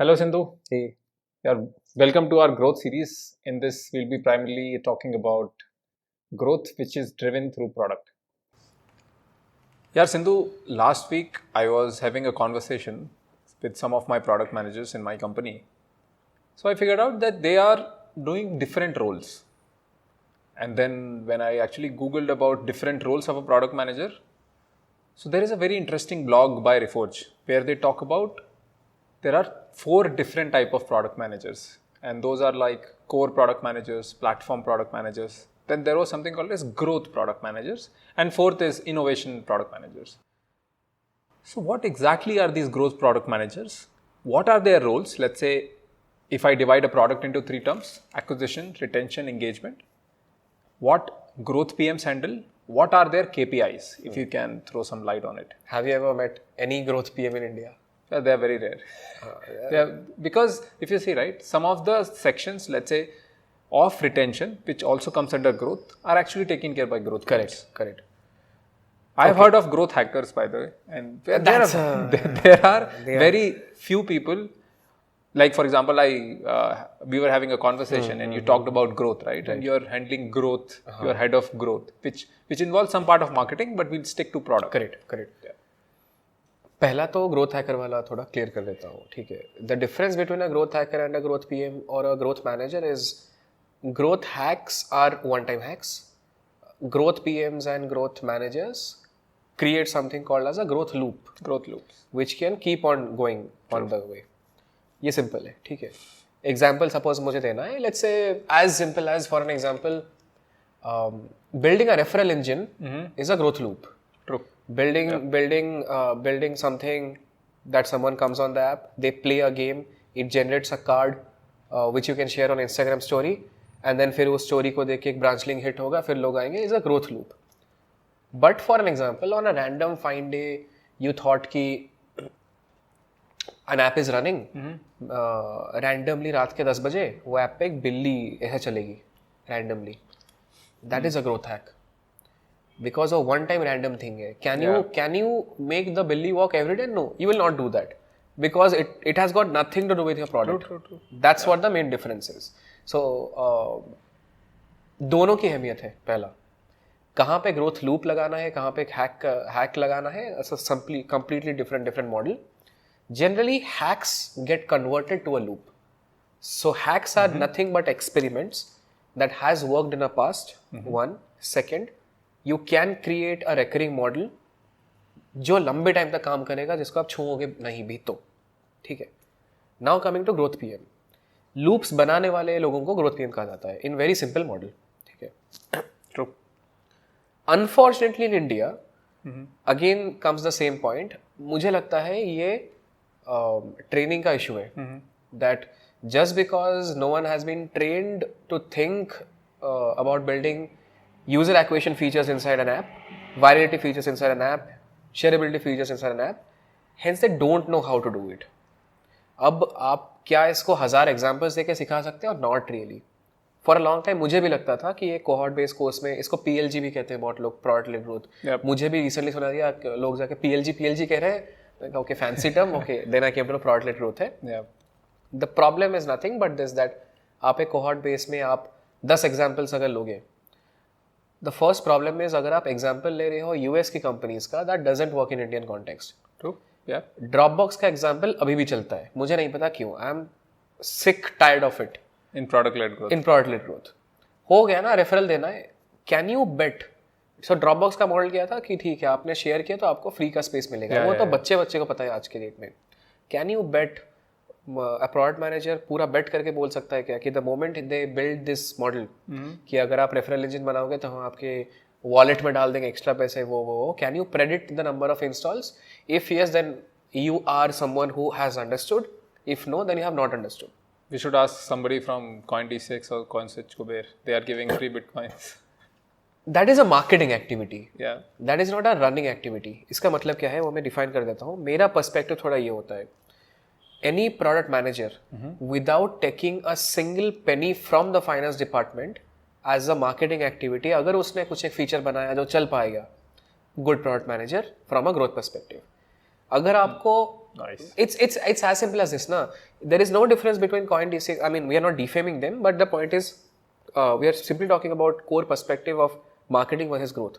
Hello, Sindhu. Hey. Yeah, welcome to our growth series. In this, we'll be primarily talking about growth, which is driven through product. Yeah, Sindhu, last week I was having a conversation with some of my product managers in my company. So I figured out that they are doing different roles. And then when I actually Googled about different roles of a product manager, so there is a very interesting blog by Reforge where they talk about there are four different type of product managers, and those are like core product managers, platform product managers. Then there was something called as growth product managers, and fourth is innovation product managers. So what exactly are these growth product managers? What are their roles? Let's say if I divide a product into three terms: acquisition, retention, engagement. What growth PMs handle? What are their KPIs? If you can throw some light on it. Have you ever met any growth PM in India? They are very rare. Because if you see, right, some of the sections, let's say, of retention, which also comes under growth, are actually taken care by growth. Correct. I've heard of growth hackers, by the way, and there are very few people. Like for example, we were having a conversation and you talked about growth, right? And you're handling growth, you're head of growth, which involves some part of marketing, but we'll stick to product. Correct पहला तो growth hacker वाला थोड़ा clear कर देता हूँ, ठीक है. The difference between a growth hacker and a growth PM और a growth manager is growth hacks are one-time hacks. Growth PMs and growth managers create something called as a growth loop, which can keep on going on the way. ये simple है, ठीक है. Example suppose मुझे देना है, let's say as simple as for an example building a referral engine is a growth loop. True. Building something that someone comes on the app, they play a game, it generates a card which you can share on Instagram story, and then फिर उस story को देख के एक branch link hit होगा, फिर लोग आएंगे, is a growth loop. But for an example, on a random fine day, you thought कि an app is running, randomly रात के 10 बजे वो ऐप पे एक बिल्ली ऐसे चलेगी randomly. That is a growth hack. Because a one-time random thing है. Can you make the billy walk every day? No, you will not do that. Because it has got nothing to do with your product. True. That's what the main difference is. So दोनों की अहमियत है. पहला कहाँ पे growth loop लगाना है, कहाँ पे हैक लगाना है, completely different model. Generally hacks get converted to a loop. So hacks are nothing but experiments that has worked in the past. One. Second, you can create a recurring model जो लंबे time तक काम करेगा, जिसको आप छूओगे नहीं भी तो, ठीक है. Now coming to growth PM. Loops बनाने वाले लोगों को ग्रोथ पीएम कहा जाता है इन वेरी सिंपल मॉडल, ठीक है. True. Unfortunately in India again comes the same point. मुझे लगता है ये ट्रेनिंग का इशू है. That just because no one has been trained to think about building user acquisition features inside an app, virality features inside an app, shareability features inside an app, hence they don't know how to do it. अब आप क्या इसको 1000 examples देके सिखा सकते हैं? और not really. For a long time मुझे भी लगता था कि ये कोहॉर्ट बेस्ड कोर्स में, इसको PLG भी कहते हैं बहुत लोग, प्रोडक्ट लेड ग्रोथ. मुझे भी रिसेंटली सुना दिया लोग जाके PLG कह रहे हैं. Okay, fancy term. Okay, then I came to know product led growth है. The problem is nothing but this, that आप एक cohort base में आप 10 examples अगर लोगे, the first problem is अगर आप example ले रहे हो US की companies का, that doesn't work in Indian context. True. Yeah. Dropbox का example अभी भी चलता है, मुझे नहीं पता क्यों. I am sick tired of it. In product led growth. हो गया ना, रेफरल देना है. Can you bet? So Dropbox का मॉडल क्या था कि ठीक है, आपने शेयर किया तो आपको फ्री का स्पेस मिलेगा. वो तो बच्चे को पता है आज के डेट में. Can you bet? Product manager पूरा बेट करके बोल सकता है क्या कि the moment they build this model कि अगर आप रेफरल इंजन बनाओगे तो हम आपके वॉलेट में डाल देंगे एक्स्ट्रा पैसे, वो can you predict the number of installs? If yes, then you are someone who has understood. If no, then you have not understood. We should ask somebody from CoinD6 or CoinSwitch Kuber. They are giving free bitcoins. That is a marketing activity. Yeah. That is not a running activity. इसका मतलब क्या है वो मैं define कर देता हूँ. मेरा पर्सपेक्टिव थोड़ा ये होता है. Any product manager without taking a single penny from the finance department as a marketing activity, अगर उसने कुछ एक फीचर बनाया जो चल पाएगा, good product manager from a growth perspective. अगर आपको Nice. it's as simple as this, na. There is no difference between Coindesk. I mean, we are not defaming them, but the point is, we are simply talking about core perspective of marketing versus growth.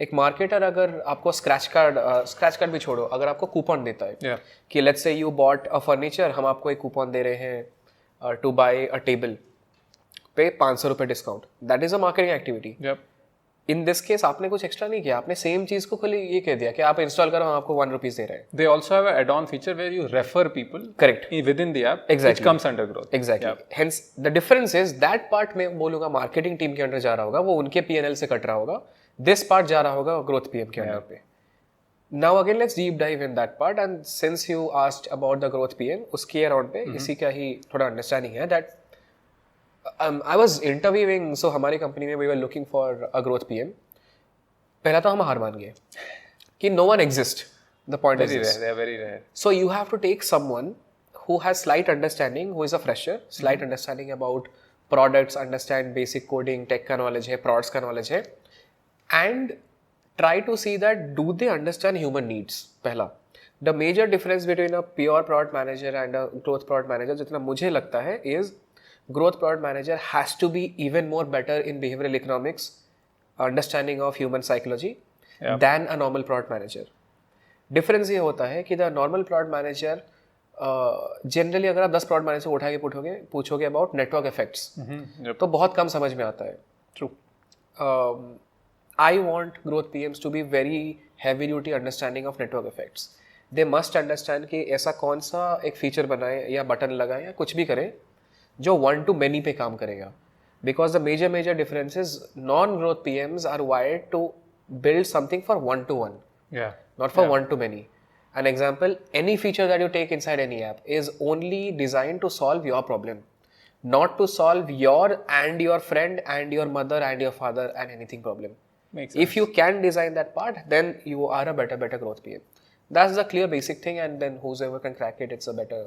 एक marketer अगर आपको scratch card भी छोड़ो, अगर आपको coupon देता है कि let's say you bought a furniture, हम आपको एक कूपन दे रहे हैं टू बाय अ टेबल पे 500 रुपये discount, that is a marketing activity. In this case आपने कुछ एक्स्ट्रा नहीं किया, आपने सेम चीज को खाली ये कह दिया कि आप इंस्टॉल करो, हम आपको 1 रुपीज दे रहे हैं. They also have an add-on feature where you refer people. Correct. Within the app, Exactly. which comes under growth. Exactly. Hence the difference is that part में बोलूँगा मार्केटिंग टीम के अंडर जा रहा होगा, वो उनके P&L से कट रहा होगा. This part जा रहा होगा ग्रोथ पीएम के अंडर पे. Now again let's deep dive in that part, and since you asked about the growth PM, उसके अराउंड पे इसी का ही थोड़ा अंडरस्टैंडिंग है that I was interviewing, so हमारी कंपनी में we were looking for a growth PM. पहला तो हम हार मान गए कि no one exists. The point is this. They are very rare. So you have to take someone who has slight understanding, who is a fresher, slight understanding about products, understand basic coding, tech का knowledge है, products का knowledge है, and try to see that do they understand human needs. पहला. The major difference between a pure product manager and a growth product manager, जितना मुझे लगता है, is growth product manager has to be even more better in behavioral economics, understanding of human psychology, than a normal product manager. Difference ये होता है कि the normal product manager generally अगर आप 10 product manager को उठा के पूछोगे about network effects, तो बहुत कम समझ में आता है. True. I want growth PMs to be very heavy duty understanding of network effects. They must understand कि ऐसा कौन सा एक फीचर बनाए या बटन लगाए या कुछ भी करें जो one to many पे काम करेगा. Because the major difference is non-growth PMs are wired to build something for one to one, not for one to many. An example, any feature that you take inside any app is only designed to solve your problem, not to solve your and your friend and your mother and your father and anything problem. Makes sense. If you can design that part, then you are a better growth PM. That's the clear basic thing, and then whoever can crack it, it's a better